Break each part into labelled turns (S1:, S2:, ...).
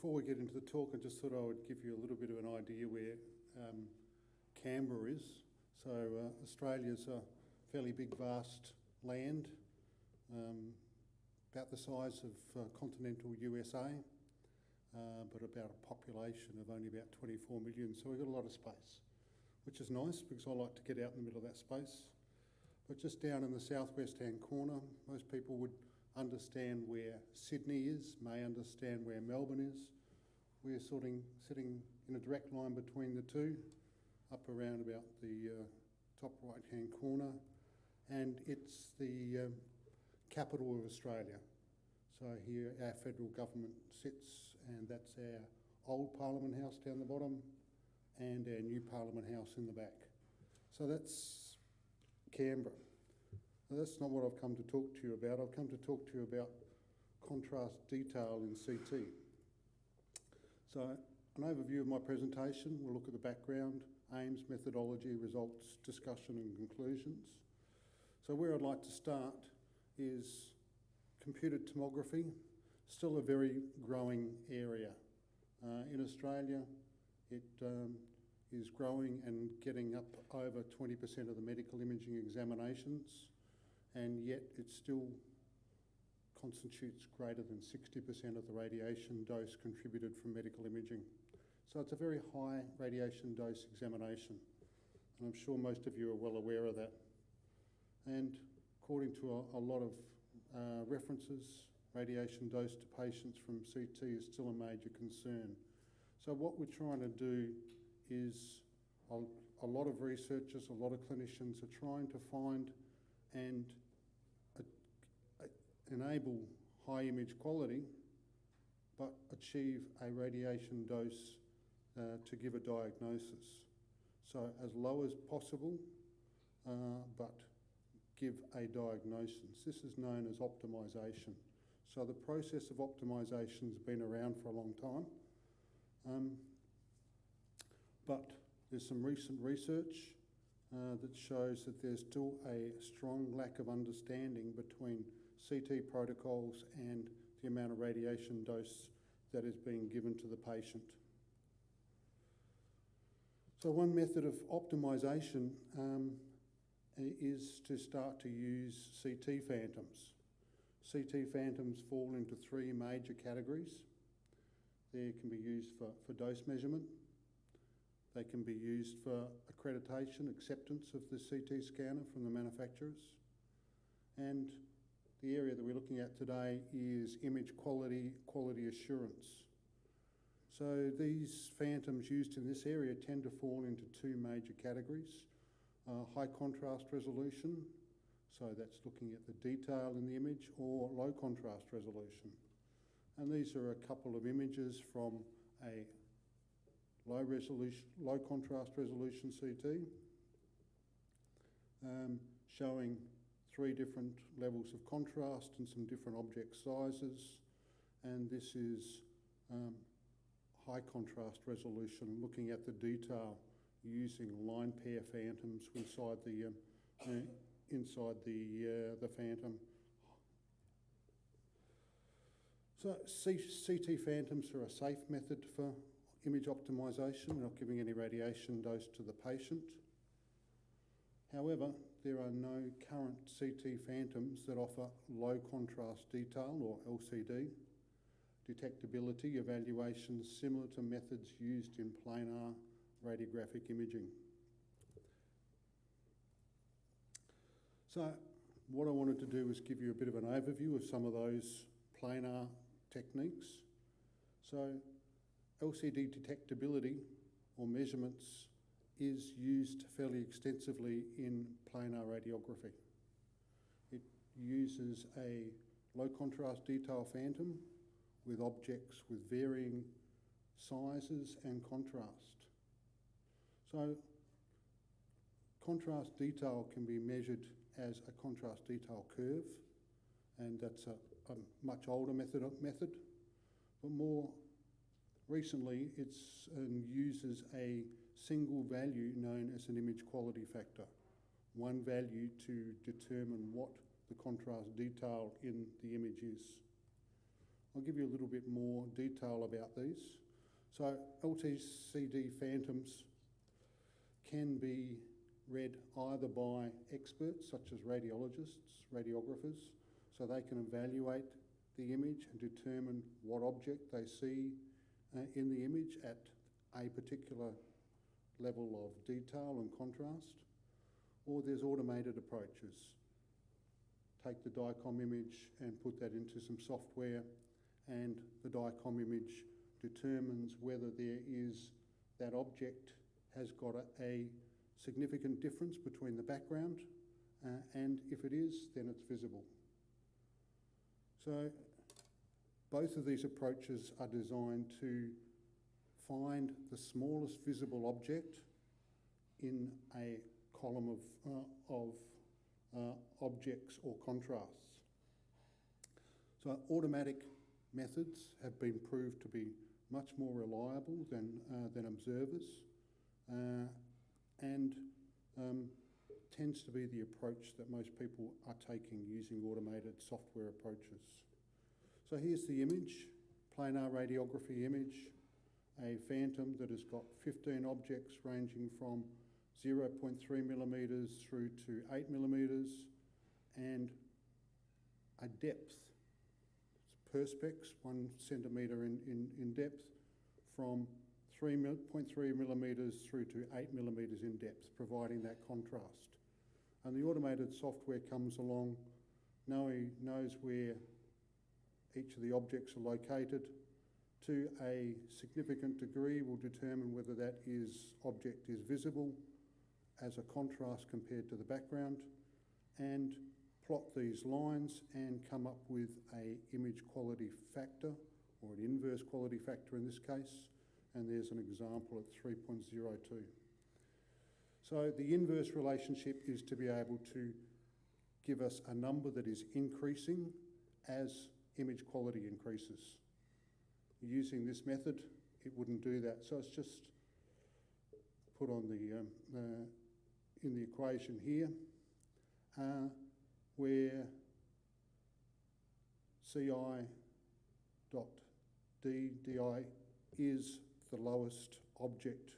S1: Before we get into the talk, I just thought I would give you a little bit of an idea where Canberra is. So Australia's a fairly big, vast land, about the size of continental USA, but about a population of only about 24 million. So we've got a lot of space, which is nice because I like to get out in the middle of that space. But just down in the southwest-hand corner, most people would understand where Sydney is, may understand where Melbourne is. We're sitting in a direct line between the two, up around about the top right-hand corner, and it's the capital of Australia. So here our federal government sits, and that's our old Parliament House down the bottom and our new Parliament House in the back. So that's Canberra. Now, that's not what I've come to talk to you about. I've come to talk to you about contrast detail in CT. So an overview of my presentation. We'll look at the background, aims, methodology, results, discussion and conclusions. So where I'd like to start is computed tomography, still a very growing area. In Australia, it is growing and getting up over 20% of the medical imaging examinations, and yet it still constitutes greater than 60% of the radiation dose contributed from medical imaging. So it's a very high radiation dose examination, and I'm sure most of you are well aware of that. And according to a lot of references, radiation dose to patients from CT is still a major concern. So what we're trying to do is a lot of researchers, a lot of clinicians are trying to find and enable high image quality, but achieve a radiation dose to give a diagnosis. So as low as possible, but give a diagnosis. This is known as optimisation. So the process of optimisation has been around for a long time, but there's some recent research that shows that there's still a strong lack of understanding between CT protocols and the amount of radiation dose that is being given to the patient. So one method of optimisation is to start to use CT phantoms. CT phantoms fall into three major categories. They can be used for dose measurement. They can be used for accreditation, acceptance of the CT scanner from the manufacturers. And the area that we're looking at today is image quality, quality assurance. So these phantoms used in this area tend to fall into two major categories. High contrast resolution, so that's looking at the detail in the image, or low contrast resolution. And these are a couple of images from a low contrast resolution CT, showing three different levels of contrast and some different object sizes. And this is high contrast resolution, looking at the detail using line pair phantoms inside the phantom. So CT phantoms are a safe method for image optimisation, not giving any radiation dose to the patient. However, there are no current CT phantoms that offer low contrast detail, or LCD, detectability evaluations similar to methods used in planar radiographic imaging. So what I wanted to do was give you a bit of an overview of some of those planar techniques. So LCD detectability or measurements is used fairly extensively in planar radiography. It uses a low contrast detail phantom with objects with varying sizes and contrast. So contrast detail can be measured as a contrast detail curve, and that's a much older method, but more recently it uses a single value known as an image quality factor, one value to determine what the contrast detail in the image is. I'll give you a little bit more detail about these. So LTCD phantoms can be read either by experts such as radiologists, radiographers, so they can evaluate the image and determine what object they see in the image at a particular level of detail and contrast. Or there's automated approaches. Take the DICOM image and put that into some software, and the DICOM image determines whether that object has got a significant difference between the background, and if it is, then it's visible. So both of these approaches are designed to find the smallest visible object in a column of objects or contrasts. So automatic methods have been proved to be much more reliable than observers, and tends to be the approach that most people are taking using automated software approaches. So here's the image, planar radiography image, a phantom that has got 15 objects ranging from 0.3 millimetres through to 8 millimetres, and a depth, perspex, 1 centimetre in depth, from 3.3 millimetres through to 8 millimetres in depth, providing that contrast. And the automated software comes along, knows where each of the objects are located, to a significant degree will determine whether that object is visible as a contrast compared to the background, and plot these lines and come up with an image quality factor, or an inverse quality factor in this case, and there's an example at 3.02. So the inverse relationship is to be able to give us a number that is increasing as image quality increases. Using this method, it wouldn't do that. So it's just put on in the equation here, where Ci dot d di is the lowest object,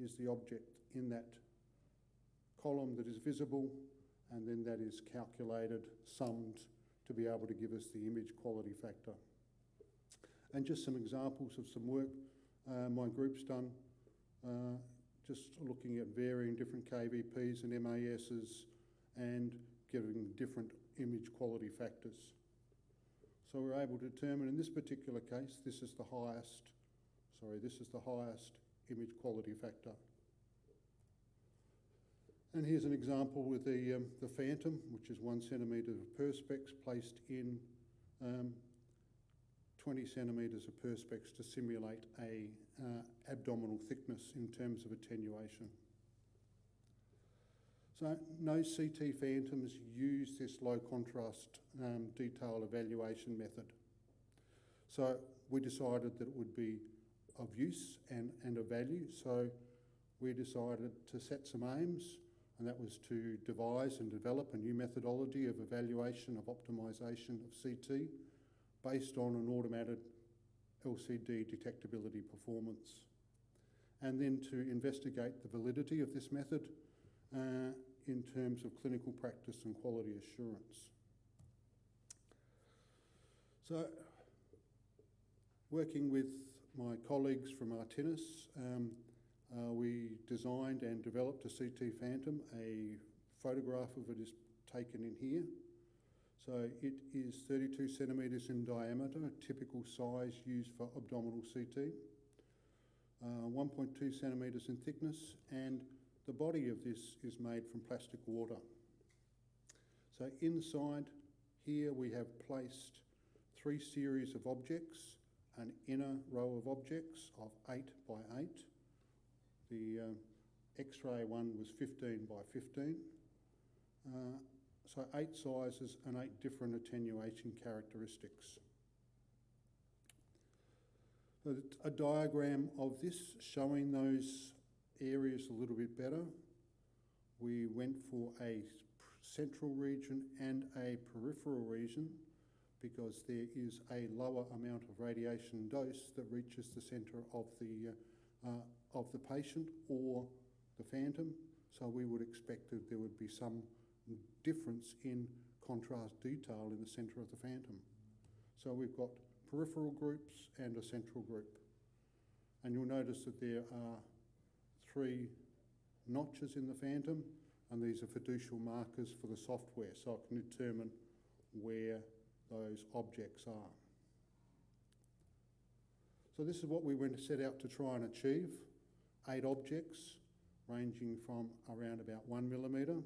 S1: is the object in that column that is visible, and then that is calculated, summed, to be able to give us the image quality factor. And just some examples of some work my group's done, just looking at varying different KVPs and MASs and giving different image quality factors. So we're able to determine, in this particular case, this is the highest image quality factor. And here's an example with the phantom, which is 1 centimetre of perspex placed in 20 centimetres of perspex to simulate a abdominal thickness in terms of attenuation. So no CT phantoms use this low contrast detail evaluation method. So we decided that it would be of use and of value, so we decided to set some aims, and that was to devise and develop a new methodology of evaluation of optimisation of CT based on an automated LCD detectability performance, and then to investigate the validity of this method in terms of clinical practice and quality assurance. So, working with my colleagues from Artenis, we designed and developed a CT phantom. A photograph of it is taken in here. So it is 32 centimetres in diameter, a typical size used for abdominal CT, 1.2 centimetres in thickness, and the body of this is made from plastic water. So inside here we have placed 3 series of objects, an inner row of objects of 8 by 8. The X-ray one was 15 by 15. So 8 sizes and 8 different attenuation characteristics. So a diagram of this showing those areas a little bit better. We went for a central region and a peripheral region because there is a lower amount of radiation dose that reaches the centre of the patient or the phantom. So we would expect that there would be some difference in contrast detail in the centre of the phantom. So we've got peripheral groups and a central group. And you'll notice that there are 3 notches in the phantom, and these are fiducial markers for the software, so it can determine where those objects are. So this is what we went to set out to try and achieve. 8 objects ranging from around about 1 millimetre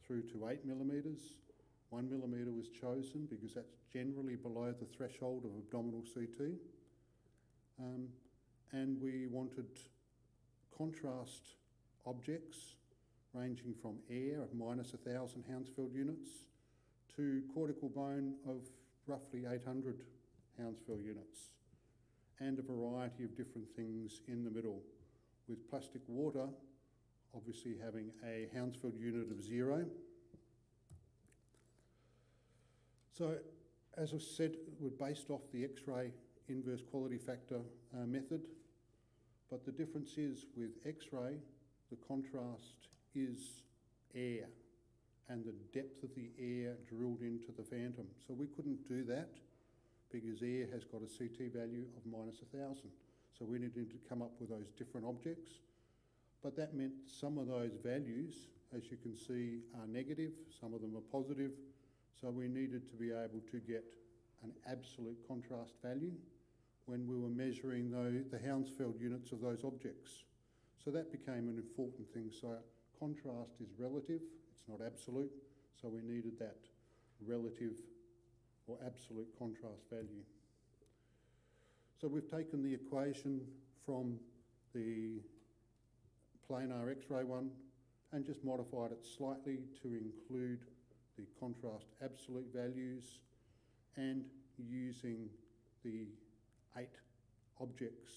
S1: through to 8 millimetres. 1 millimetre was chosen because that's generally below the threshold of abdominal CT. And we wanted contrast objects ranging from air of minus 1,000 Hounsfield units to cortical bone of roughly 800 Hounsfield units, and a variety of different things in the middle, with plastic water obviously having a Hounsfield unit of 0. So, as I said, we're based off the X-ray inverse quality factor method, but the difference is with X-ray, the contrast is air and the depth of the air drilled into the phantom. So we couldn't do that because air has got a CT value of minus 1,000. So we needed to come up with those different objects. But that meant some of those values, as you can see, are negative, some of them are positive. So we needed to be able to get an absolute contrast value when we were measuring the Hounsfield units of those objects. So that became an important thing. So contrast is relative, it's not absolute, so we needed that relative or absolute contrast value. So we've taken the equation from the planar X-ray one and just modified it slightly to include the contrast absolute values and using the 8 objects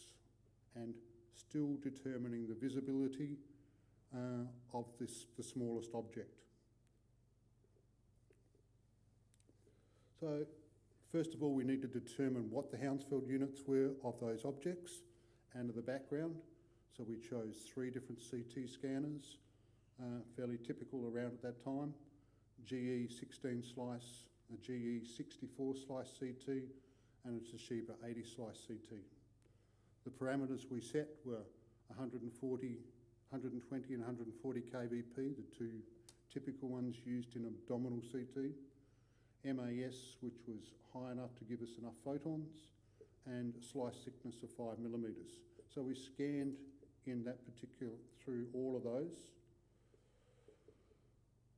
S1: and still determining the visibility of the smallest object. So first of all, we need to determine what the Hounsfield units were of those objects and of the background. So we chose 3 different CT scanners, fairly typical around at that time. GE 16 slice, a GE 64 slice CT, and a Toshiba 80 slice CT. The parameters we set were 120 and 140 kVp, the 2 typical ones used in abdominal CT. MAS, which was high enough to give us enough photons, and slice thickness of 5 millimetres. So we scanned in that particular, through all of those.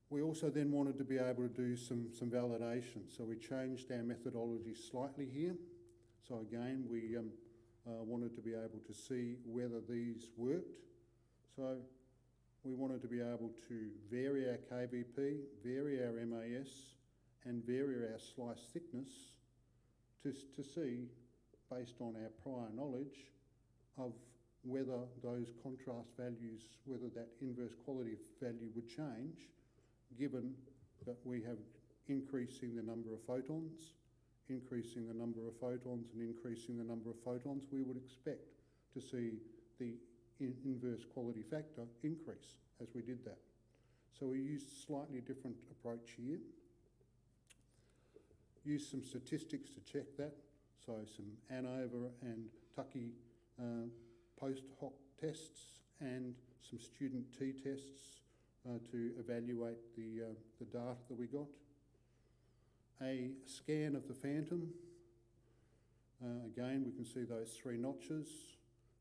S1: We also then wanted to be able to do some validation, so we changed our methodology slightly here. So again, we wanted to be able to see whether these worked. So we wanted to be able to vary our kVp, vary our MAS, and vary our slice thickness to see, based on our prior knowledge, of whether those contrast values, whether that inverse quality value would change, given that we have increasing the number of photons, increasing the number of photons and increasing the number of photons, we would expect to see the inverse quality factor increase as we did that. So we used a slightly different approach here. Used some statistics to check that, so some ANOVA and Tuckey post hoc tests and some student t-tests to evaluate the data that we got. A scan of the phantom. Again, we can see those 3 notches.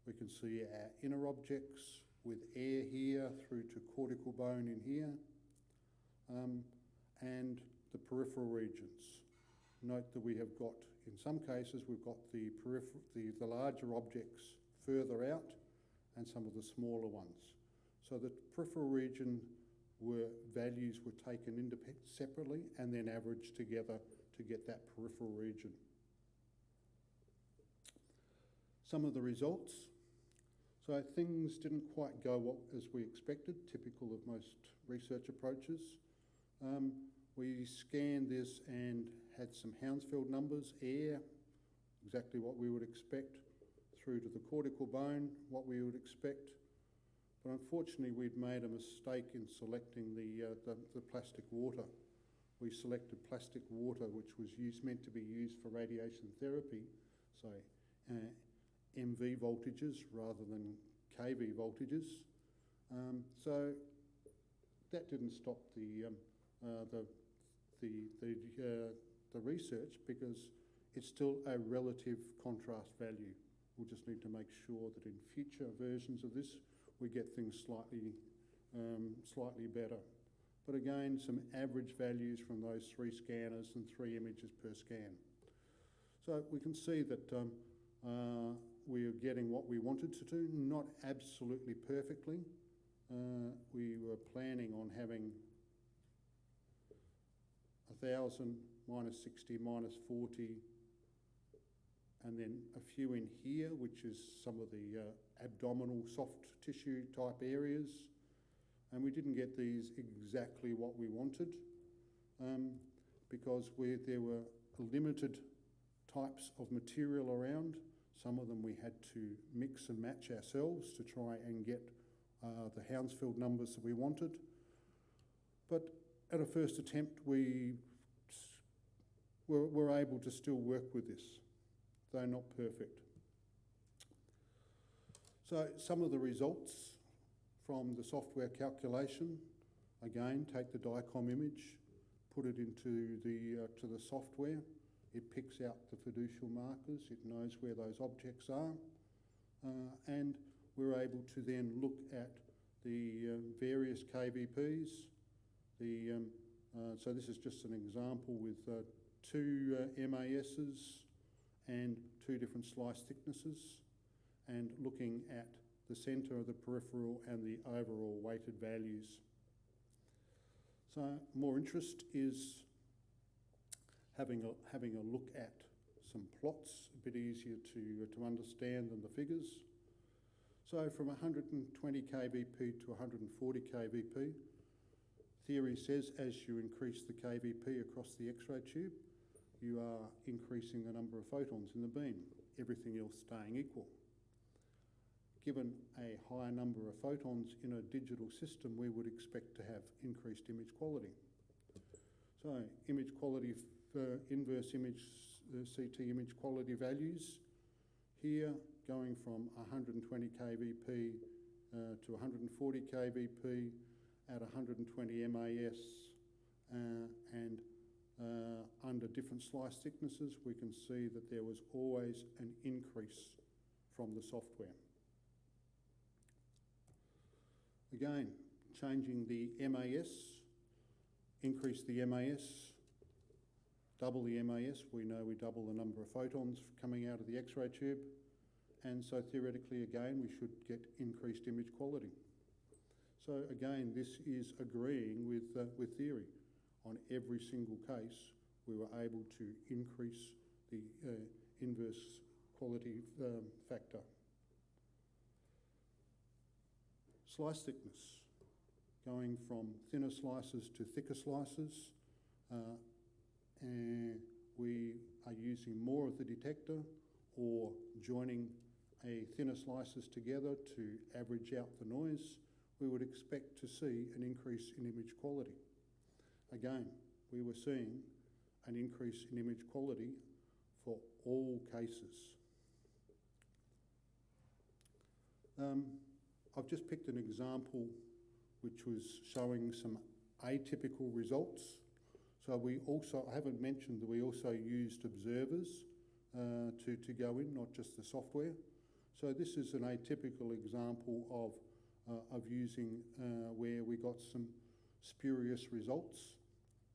S1: We can see our inner objects with air here through to cortical bone in here, and the peripheral regions. Note that we have got, in some cases, we've got the larger objects further out and some of the smaller ones. So the peripheral region values were taken separately and then averaged together to get that peripheral region. Some of the results. So things didn't quite go as we expected, typical of most research approaches. we scanned this and had some Hounsfield numbers, air, exactly what we would expect, through to the cortical bone, what we would expect. But unfortunately, we'd made a mistake in selecting the plastic water. We selected plastic water, which was meant to be used for radiation therapy, so MV voltages rather than kV voltages. So that didn't stop the research, because it's still a relative contrast value. We'll just need to make sure that in future versions of this we get things slightly better. But again, some average values from those 3 scanners and 3 images per scan. So we can see that we are getting what we wanted to do, not absolutely perfectly. We were planning on having 1,000, -60, -40, and then a few in here, which is some of the abdominal soft tissue type areas. And we didn't get these exactly what we wanted, because there were limited types of material around. Some of them we had to mix and match ourselves to try and get the Hounsfield numbers that we wanted. But at a first attempt, we were able to still work with this, though not perfect. So some of the results from the software calculation, again, take the DICOM image, put it into to the software. It picks out the fiducial markers, it knows where those objects are, and we're able to then look at the various KVPs. So this is just an example with 2 MASs and 2 different slice thicknesses, and looking at the centre of the peripheral and the overall weighted values. So more interest is having a look at some plots, a bit easier to understand than the figures. So from 120 kVp to 140 kVp, theory says as you increase the kVp across the X-ray tube, you are increasing the number of photons in the beam, everything else staying equal. Given a higher number of photons in a digital system, we would expect to have increased image quality. So image quality, inverse image, CT image quality values here, going from 120 kVp to 140 kVp at 120 MAS, and under different slice thicknesses, we can see that there was always an increase from the software. Again, changing the MAS, increase the MAS, double the MAS, we know we double the number of photons coming out of the X-ray tube, and so theoretically again we should get increased image quality. So again, this is agreeing with theory. On every single case, we were able to increase the inverse quality factor. Slice thickness, going from thinner slices to thicker slices, and we are using more of the detector or joining a thinner slices together to average out the noise. We would expect to see an increase in image quality. Again, we were seeing an increase in image quality for all cases. I've just picked an example which was showing some atypical results. So we also, I haven't mentioned that we also used observers to go in, not just the software. So this is an atypical example of using where we got some spurious results.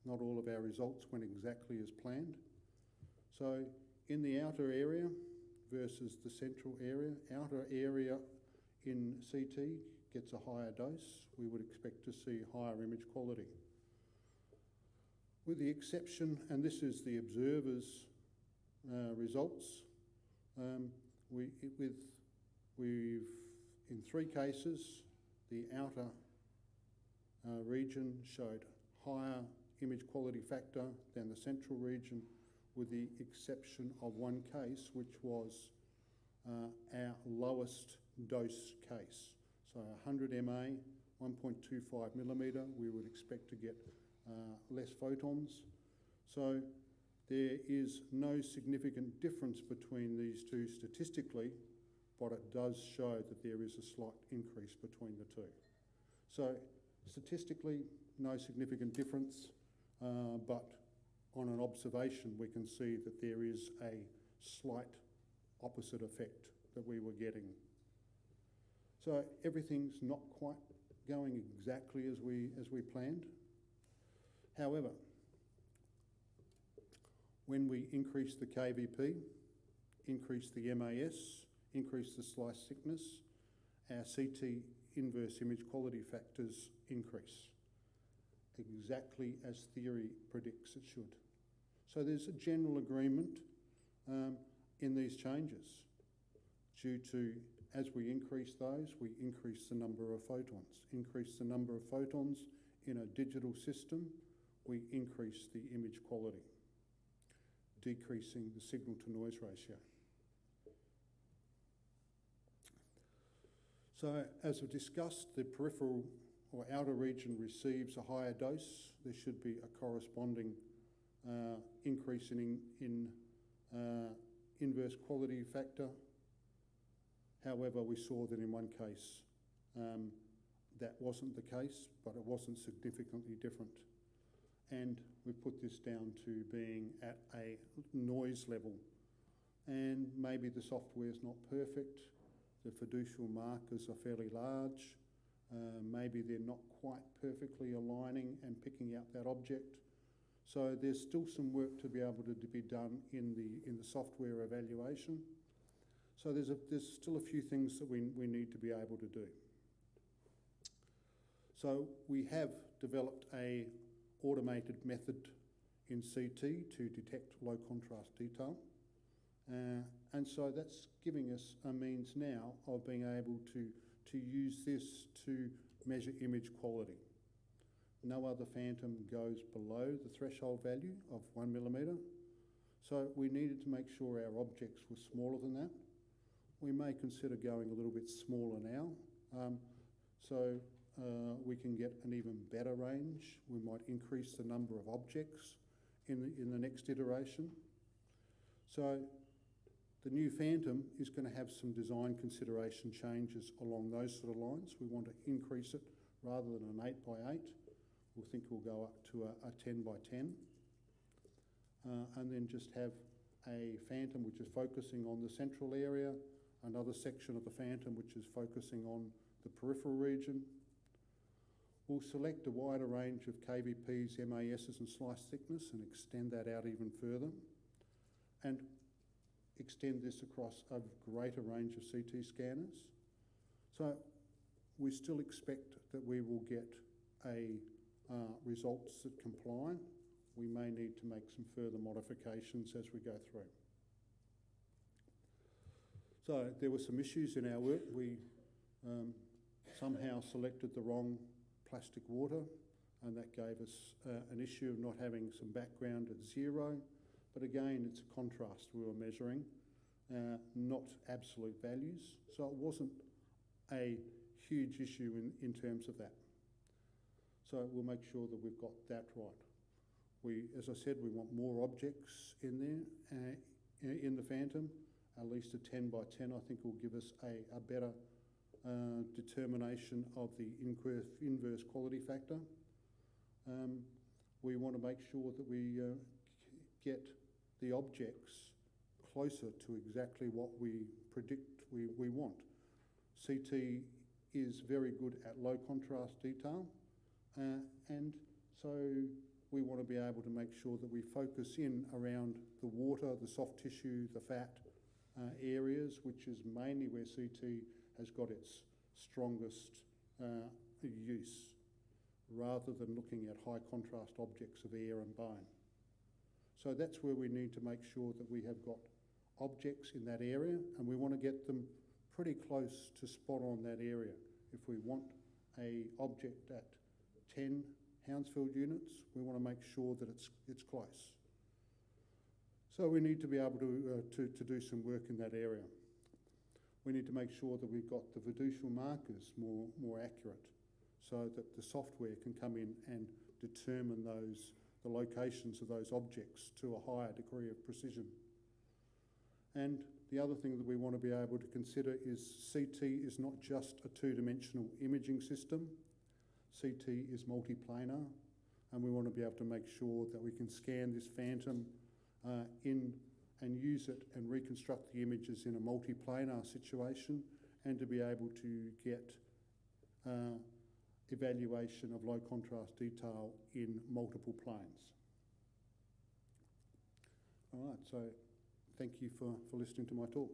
S1: Not all of our results went exactly as planned. So in the outer area versus the central area, outer area in CT gets a higher dose, we would expect to see higher image quality. With the exception, and this is the observers' results, in 3 cases, the outer region showed higher image quality factor than the central region, with the exception of one case, which was our lowest dose case. So 100 MA, 1.25 millimetre, we would expect to get less photons. So there is no significant difference between these two statistically, but it does show that there is a slight increase between the two. So statistically, no significant difference, but on an observation, we can see that there is a slight opposite effect that we were getting. So everything's not quite going exactly as we planned. However, when we increase the KVP, increase the MAS, increase the slice thickness, our CT inverse image quality factors increase, exactly as theory predicts it should. So there's a general agreement in these changes. Due to, as we increase those, we increase the number of photons. Increase the number of photons in a digital system, we increase the image quality, decreasing the signal to noise ratio. So as we've discussed, the peripheral or outer region receives a higher dose. There should be a corresponding increase in inverse quality factor. However, we saw that in one case that wasn't the case, but it wasn't significantly different. And we put this down to being at a noise level. And maybe the software is not perfect. The fiducial markers are fairly large. Maybe they're not quite perfectly aligning and picking out that object. So there's still some work to be able to be done in the software evaluation. So there's still a few things that we need to be able to do. So we have developed a automated method in CT to detect low contrast detail. And so that's giving us a means now of being able to use this to measure image quality. No other phantom goes below the threshold value of 1 millimetre. So we needed to make sure our objects were smaller than that. We may consider going a little bit smaller now. So we can get an even better range. We might increase the number of objects in the next iteration. So the new Phantom is going to have some design consideration changes along those sort of lines. We want to increase it rather than an 8 by 8. We think we'll go up to a 10 by 10. And then just have a Phantom which is focusing on the central area, another section of the Phantom which is focusing on the peripheral region. We'll select a wider range of KVPs, MASs and slice thickness and extend that out even further. And extend this across a greater range of CT scanners. So we still expect that we will get results that comply. We may need to make some further modifications as we go through. So there were some issues in our work. We somehow selected the wrong plastic water, and that gave us an issue of not having some background at 0. But again, it's a contrast we were measuring, not absolute values. So it wasn't a huge issue in terms of that. So we'll make sure that we've got that right. As I said, we want more objects in there, in the Phantom. At least a 10 by 10, I think, will give us a better determination of the inverse quality factor. We want to make sure that we get the objects closer to exactly what we predict we want. CT is very good at low contrast detail, and so we want to be able to make sure that we focus in around the water, the soft tissue, the fat areas, which is mainly where CT has got its strongest use, rather than looking at high contrast objects of air and bone. So that's where we need to make sure that we have got objects in that area, and we want to get them pretty close to spot on that area. If we want a object at 10 Hounsfield units, we want to make sure that it's close. So we need to be able to do some work in that area. We need to make sure that we've got the fiducial markers more accurate, so that the software can come in and determine the locations of those objects to a higher degree of precision. And the other thing that we want to be able to consider is CT is not just a two-dimensional imaging system. CT is multiplanar, and we want to be able to make sure that we can scan this phantom in and use it and reconstruct the images in a multiplanar situation, and to be able to get evaluation of low contrast detail in multiple planes. All right, so thank you for listening to my talk.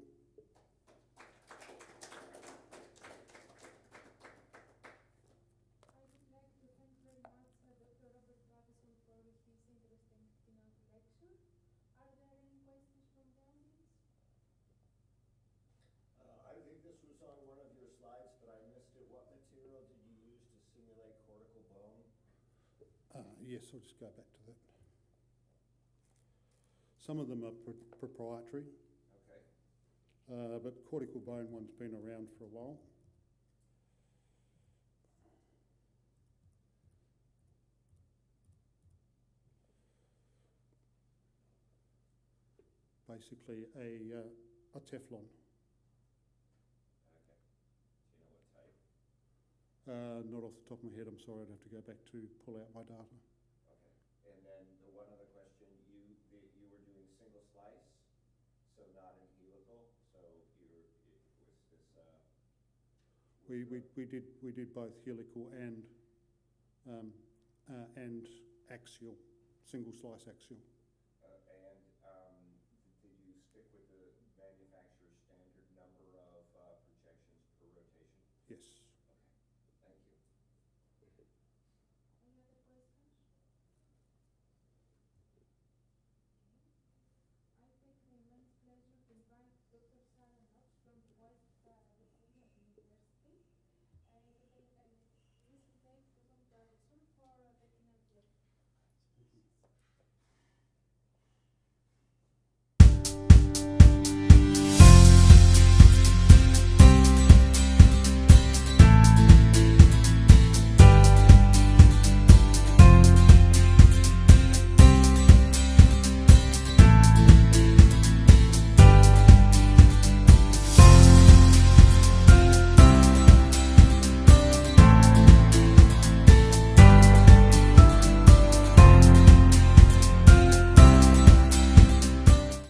S2: I would like to thank very much Dr. Robert Davidson for his interesting introduction. Are there any questions from the audience?
S3: I think this was on one of your slides, but I missed it. What material did you use to simulate cortical bone?
S1: Yes, I'll just go back to that. Some of them are proprietary,
S3: Okay.
S1: but cortical bone one's been around for a while. Basically a Teflon.
S3: Okay. Do you know what type?
S1: Not off the top of my head, I'm sorry, I'd have to go back to pull out my data.
S3: Okay. And then the one other question, you were doing single slice, so not in helical. So
S1: We did both helical and axial, single slice axial.
S3: Did you stick with the manufacturer's standard number of projections per rotation?
S1: Yes.